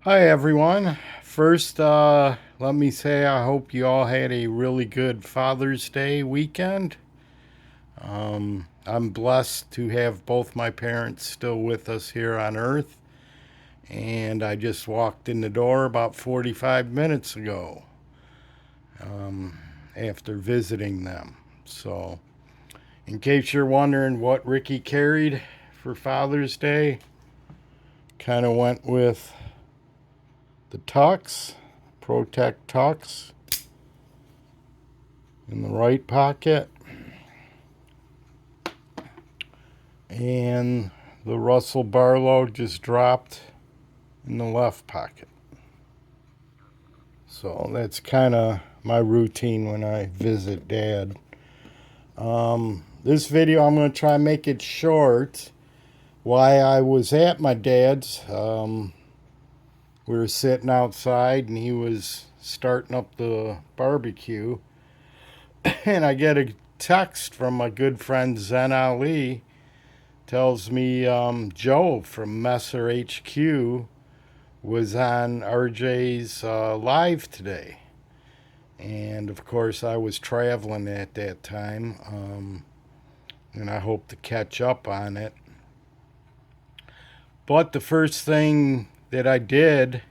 Hi everyone. First, let me say I hope you all had a really good Father's Day weekend. I'm blessed to have both my parents still with us here on Earth, and I just walked in the door about 45 minutes ago after visiting them. So, in case you're wondering what Ricky carried for Father's Day, kind of went with the tux, Protect Tux in the right pocket, and the Russell Barlow just dropped in the left pocket. So that's kind of my routine when I visit Dad. This video, I'm going to try and make it short. Why I was at my dad's, we were sitting outside and he was starting up the barbecue. And I get a text from my good friend Zen Ali. Tells me Joe from Messer HQ was on RJ's live today. And of course, I was traveling at that time, and I hope to catch up on it. But the first thing that I did,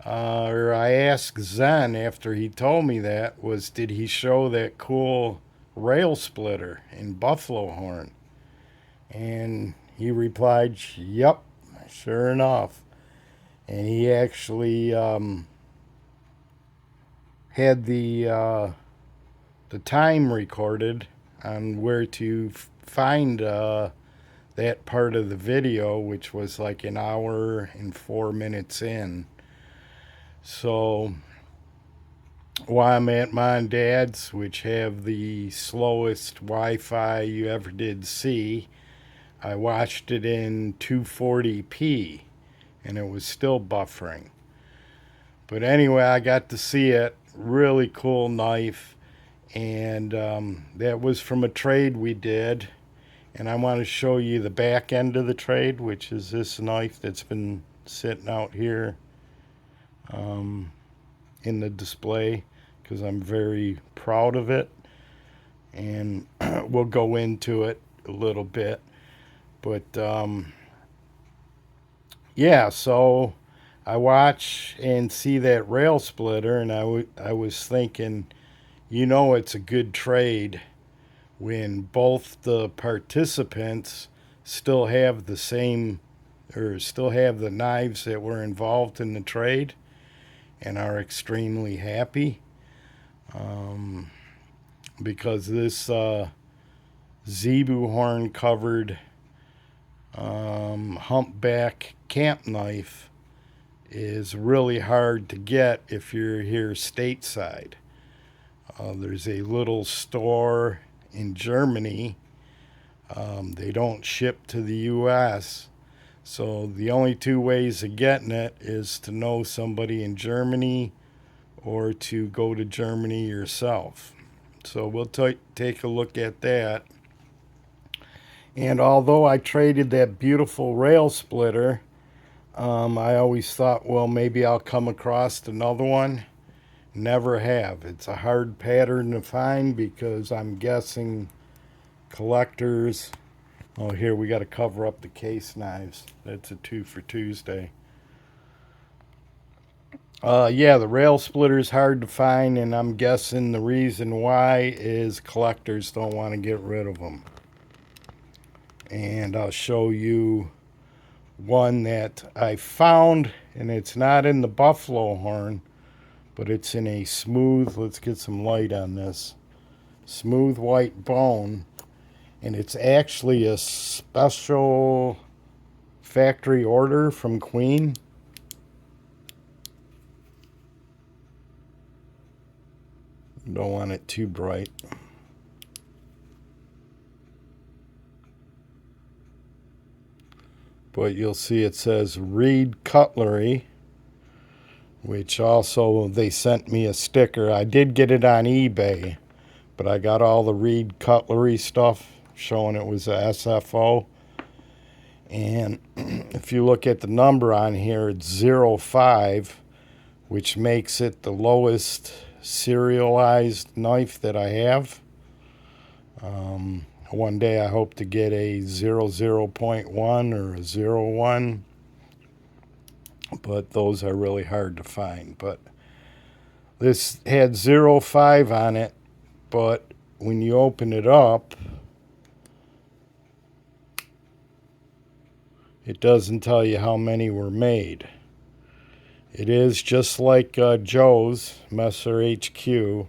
or I asked Zen after he told me that, was did he show that cool Railsplitter in Buffalo Horn? And he replied, yep, sure enough. And he actually had the time recorded on where to find that part of the video, which was like an hour and 4 minutes in. So while I'm at mom and dad's, which have the slowest Wi-Fi you ever did see, I watched it in 240p, and it was still buffering. But anyway, I got to see it. Really cool knife. And that was from a trade we did. And I want to show you the back end of the trade, which is this knife that's been sitting out here in the display because I'm very proud of it. And we'll go into it a little bit. But yeah, so I watch and see that Railsplitter, and I was thinking, it's a good trade when both the participants still have the same or still have the knives that were involved in the trade and are extremely happy because this Zebu horn covered Humpback Camp knife is really hard to get if you're here stateside. There's a little store in Germany. They don't ship to the U.S., so the only two ways of getting it is to know somebody in Germany or to go to Germany yourself. So we'll take a look at that. And although I traded that beautiful Railsplitter, I always thought, well, maybe I'll come across another one. Never have. It's a hard pattern to find because I'm guessing collectors. Oh, here we got to cover up the case knives. That's a 2 for Tuesday. Yeah, the Railsplitter is hard to find, and I'm guessing the reason why is collectors don't want to get rid of them. And I'll show you one that I found, and it's not in the buffalo horn, but it's in a smooth, let's get some light on this, smooth white bone, and it's actually a special factory order from Queen. Don't want it too bright. But you'll see it says Reed Cutlery, which also they sent me a sticker. I did get it on eBay, but I got all the Reed Cutlery stuff showing it was a SFO. And if you look at the number on here, it's 05, which makes it the lowest serialized knife that I have. One day I hope to get a 00.1 or a 01, but those are really hard to find. But this had 05 on it, but when you open it up, it doesn't tell you how many were made. It is just like Joe's Messer HQ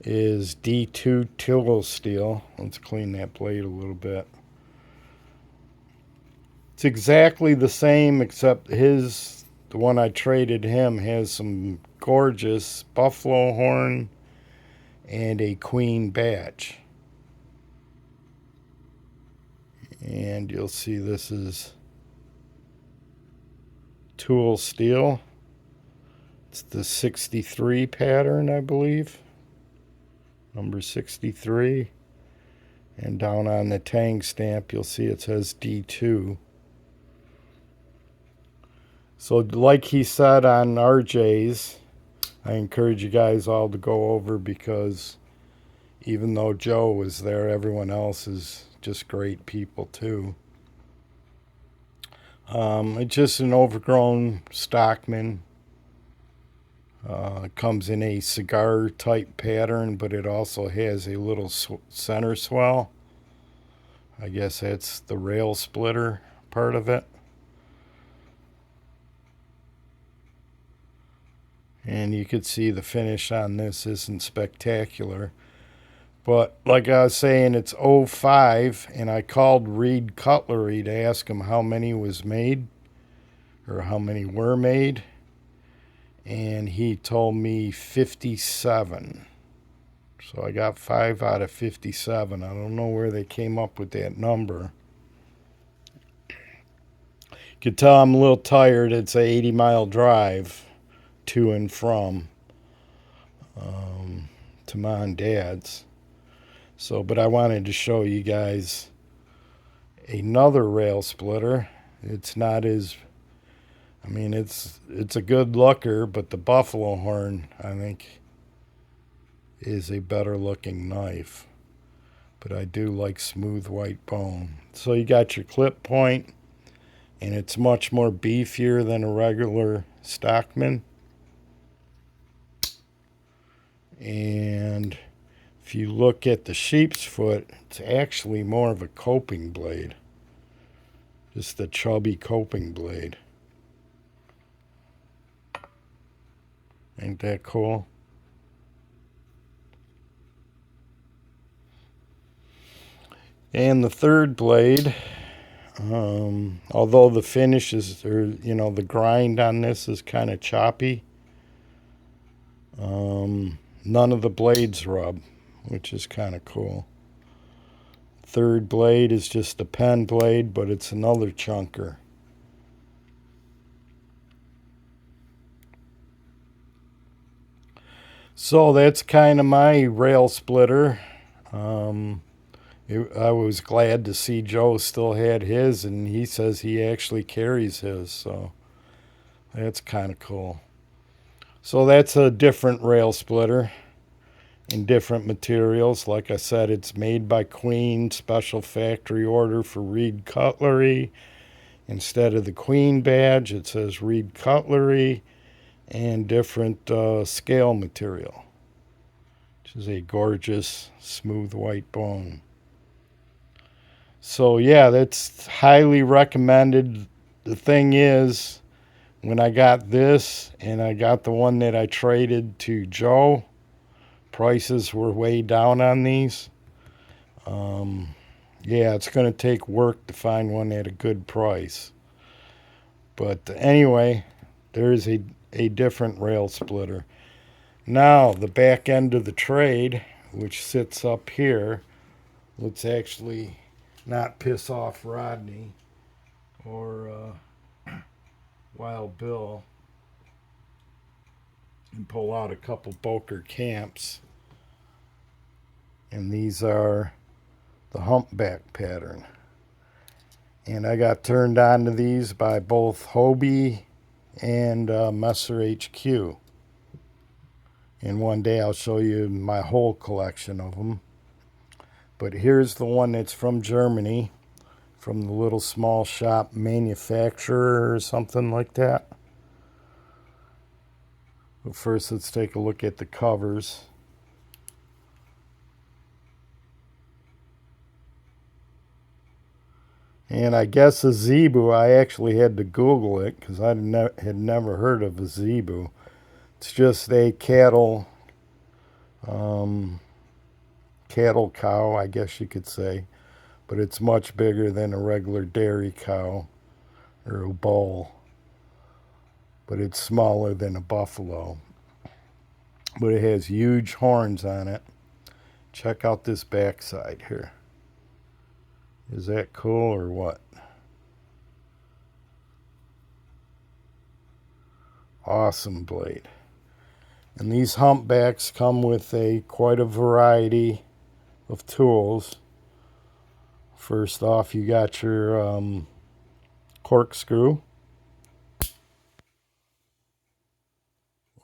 is D2 tool steel. Let's clean that blade a little bit. It's exactly the same, except the one I traded him, has some gorgeous buffalo horn and a queen badge. And you'll see this is tool steel. It's the 63 pattern, I believe. Number 63. And down on the tang stamp, you'll see it says D2. So like he said on RJ's, I encourage you guys all to go over, because even though Joe was there, everyone else is just great people too. It's just an overgrown Stockman. It comes in a cigar type pattern, but it also has a little center swell. I guess that's the Railsplitter part of it. And you could see the finish on this isn't spectacular. But like I was saying, it's 05, and I called Reed Cutlery to ask him how many was made, or how many were made. And he told me 57. So I got 5 out of 57. I don't know where they came up with that number. You could tell I'm a little tired. It's a 80-mile drive to and from to Mom and Dad's. So, but I wanted to show you guys another Railsplitter. It's not as, I mean, it's a good looker, but the buffalo horn, I think, is a better looking knife. But I do like smooth white bone. So you got your clip point, and it's much more beefier than a regular Stockman. And if you look at the sheep's foot, it's actually more of a coping blade. Just a chubby coping blade. Ain't that cool? And the third blade, although the finish is, or the grind on this is kind of choppy, none of the blades rub, which is kind of cool. Third blade is just a pen blade, but it's another chunker. So that's kind of my Railsplitter. I was glad to see Joe still had his, and he says he actually carries his, so that's kind of cool. So that's a different Railsplitter in different materials. Like I said, it's made by Queen, special factory order for Reed Cutlery. Instead of the Queen badge, it says Reed Cutlery, and different scale material, which is a gorgeous smooth white bone. So yeah, that's highly recommended. The thing is, when I got this and I got the one that I traded to Joe, prices were way down on these. Yeah, it's going to take work to find one at a good price. But anyway, there's a different Railsplitter. Now, the back end of the trade, which sits up here, let's actually not piss off Rodney or Wild Bill and pull out a couple Boker Camps. And these are the Humpback pattern. And I got turned on to these by both Hobie and Messer HQ. And one day I'll show you my whole collection of them. But here's the one that's from Germany, from the little small shop manufacturer or something like that. But first, let's take a look at the covers. And I guess a Zebu, I actually had to Google it because I had never heard of a Zebu. It's just a cattle cow, I guess you could say. But it's much bigger than a regular dairy cow or a bull. But it's smaller than a buffalo. But it has huge horns on it. Check out this backside here. Is that cool or what? Awesome blade. And these humpbacks come with quite a variety of tools. First off, you got your corkscrew.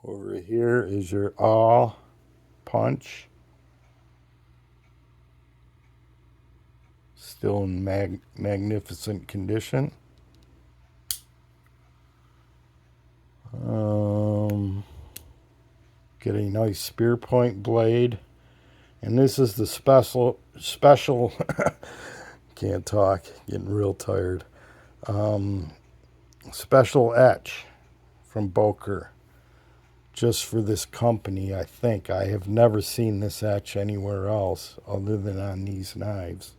Over here is your awl punch. Still in magnificent condition. Get a nice spear point blade. And this is the special can't talk, getting real tired. Special etch from Boker. Just for this company, I think. I have never seen this etch anywhere else other than on these knives.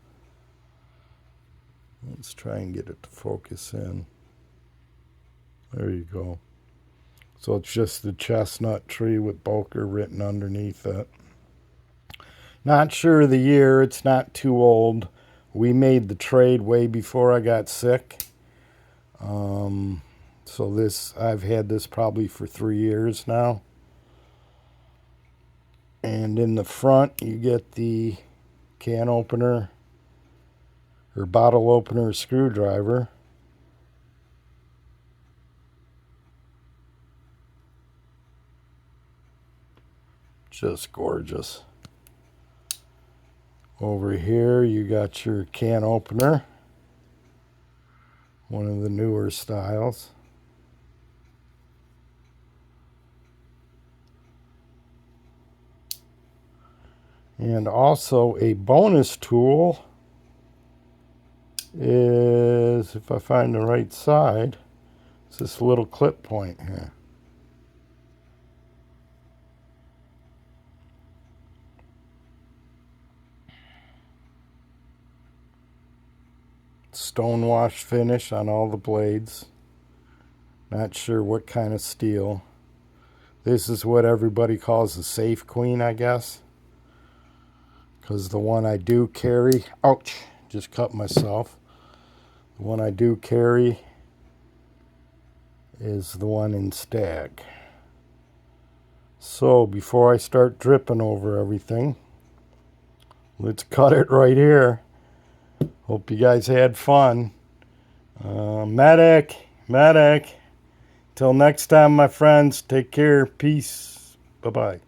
Let's try and get it to focus in. There you go. So it's just the chestnut tree with Boker written underneath it. Not sure of the year. It's not too old. We made the trade way before I got sick. So I've had this probably for 3 years now. And in the front, you get the can opener or bottle opener screwdriver. Just gorgeous. Over here, you got your can opener. One of the newer styles. And also a bonus tool is, if I find the right side, it's this little clip point here. Stonewash finish on all the blades. Not sure what kind of steel. This is what everybody calls a safe queen, I guess. Because the one I do carry, ouch, just cut myself. The one I do carry is the one in Stag. So before I start dripping over everything, let's cut it right here. Hope you guys had fun. Medic. Till next time, my friends, take care. Peace. Bye-bye.